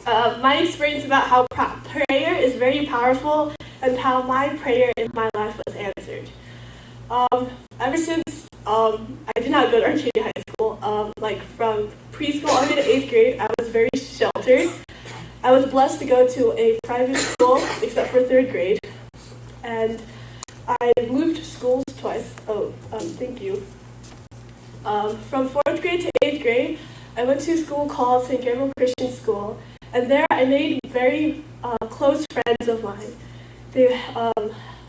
my experience about how prayer is very powerful and how my prayer in my life was answered. Ever since I did not go to Arcadia High School, like from preschool all the way to 8th grade, I was very sheltered. I was blessed to go to a private school, except for 3rd grade, and I moved schools twice. Thank you. From 4th grade to 8th grade, I went to a school called St. Gabriel Christian School, and there I made very close friends of mine. They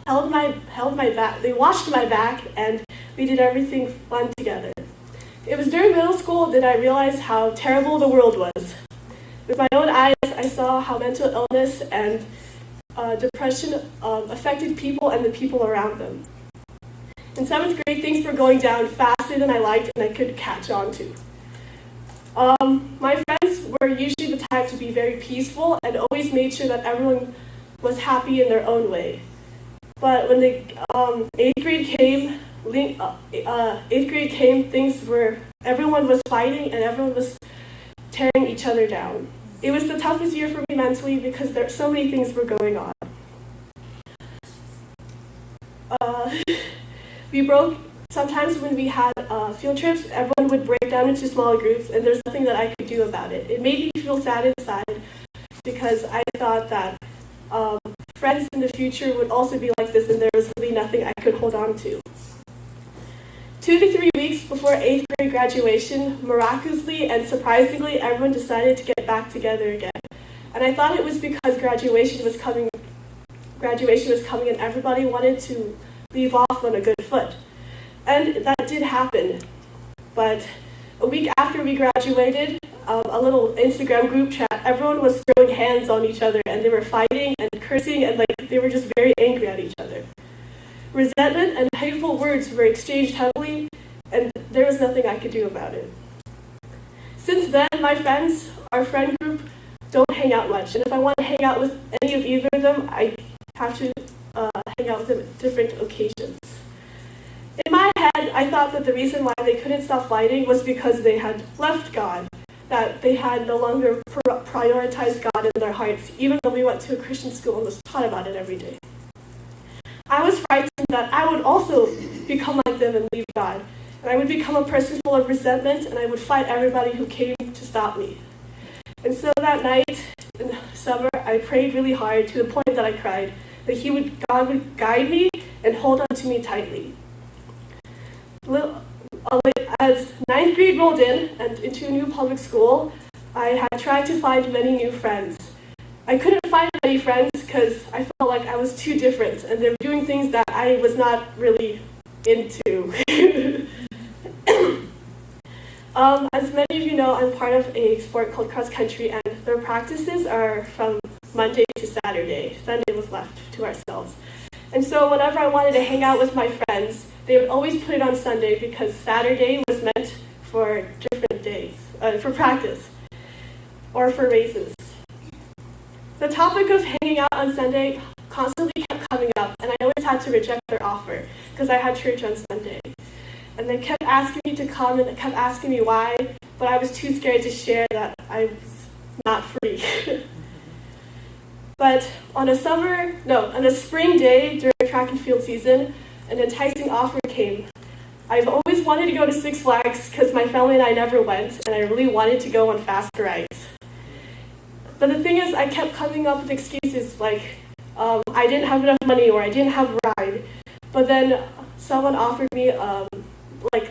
held my back. They watched my back, and we did everything fun together. It was during middle school that I realized how terrible the world was. With my own eyes, I saw how mental illness and depression affected people and the people around them. In 7th grade, things were going down faster than I liked and I could catch on to. My friends were usually the type to be very peaceful and always made sure that everyone was happy in their own way. But when the 8th grade came, everyone was fighting and everyone was tearing each other down. It was the toughest year for me mentally because so many things were going on. Sometimes when we had field trips, everyone would break down into small groups, and there's nothing that I could do about it. It made me feel sad inside because I thought that friends in the future would also be like this, and there was really nothing I could hold on to. 2 to 3 weeks before 8th grade graduation, miraculously and surprisingly, everyone decided to get back together again. And I thought it was because graduation was coming and everybody wanted to leave off on a good foot. And that did happen. But a week after we graduated, a little Instagram group chat, everyone was throwing hands on each other and they were fighting and cursing and they were just very angry at each other. Resentment and hateful words were exchanged heavily, and there was nothing I could do about it. Since then, my friends, our friend group, don't hang out much, and if I want to hang out with any of either of them, I have to hang out with them at different occasions. In my head, I thought that the reason why they couldn't stop fighting was because they had left God, that they had no longer prioritized God in their hearts, even though we went to a Christian school and was taught about it every day. I was frightened that I would also become like them and leave God, and I would become a person full of resentment, and I would fight everybody who came to stop me. And so that night in the summer, I prayed really hard to the point that I cried, that God would guide me and hold on to me tightly. As 9th grade rolled in and into a new public school, I had tried to find many new friends. I couldn't find many friends because I felt like I was too different and they were doing things that I was not really into. As many of you know, I'm part of a sport called cross country, and their practices are from Monday to Saturday. Sunday was left to ourselves. And so whenever I wanted to hang out with my friends, they would always put it on Sunday because Saturday was meant for different days, for practice or for races. The topic of hanging out on Sunday constantly kept coming up, and I always had to reject their offer because I had church on Sunday. And they kept asking me to come and kept asking me why, but I was too scared to share that I was not free. But on a spring day during track and field season, an enticing offer came. I've always wanted to go to Six Flags because my family and I never went, and I really wanted to go on fast rides. But the thing is, I kept coming up with excuses like I didn't have enough money or I didn't have a ride. But then someone offered me,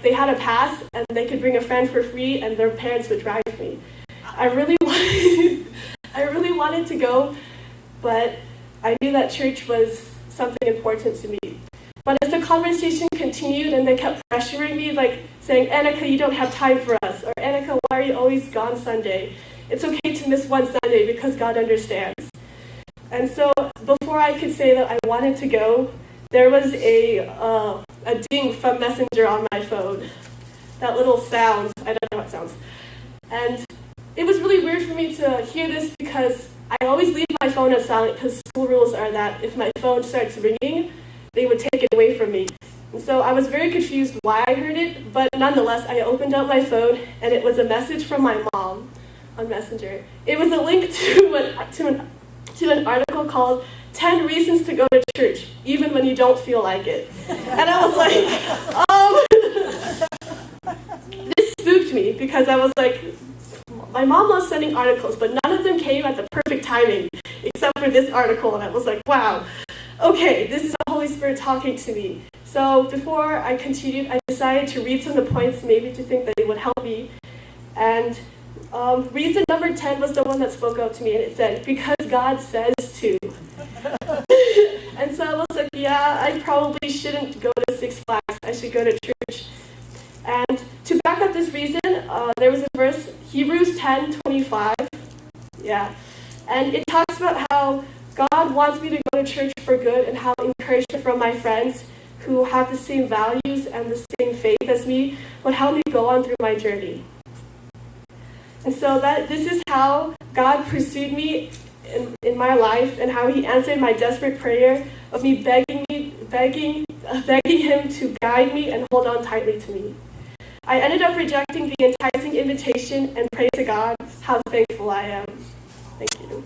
they had a pass and they could bring a friend for free and their parents would drive me. I really wanted to go, but I knew that church was something important to me. But as the conversation continued and they kept pressuring me, saying, Anica, you don't have time for us, or Anica, why are you always gone Sunday? It's okay to miss one Sunday because God understands. And so before I could say that I wanted to go, there was a ding from Messenger on my phone. That little sound, I don't know what it sounds. And it was really weird for me to hear this because I always leave my phone on silent because school rules are that if my phone starts ringing, they would take it away from me. And so I was very confused why I heard it, but nonetheless, I opened up my phone and it was a message from my mom on Messenger. It was a link to an article called 10 Reasons to Go to Church, Even When You Don't Feel Like It. And I was like, this spooked me because I was like, my mom loves sending articles, but none of them came at the perfect timing, except for this article. And I was like, wow, okay, this is the Holy Spirit talking to me. So before I continued, I decided to read some of the points, maybe to think that it would help me. And reason number 10 was the one that spoke out to me, and it said, because God says to. And so I was like, yeah, I probably shouldn't go to Six Flags. I should go to church. And to back up this reason, there was a verse, Hebrews 10:25. Yeah. And it talks about how God wants me to go to church for good, and how encouragement from my friends who have the same values and the same faith as me would help me go on through my journey. And so this is how God pursued me in my life, and how he answered my desperate prayer of me begging him to guide me and hold on tightly to me. I ended up rejecting the enticing invitation, and praise to God, how thankful I am. Thank you.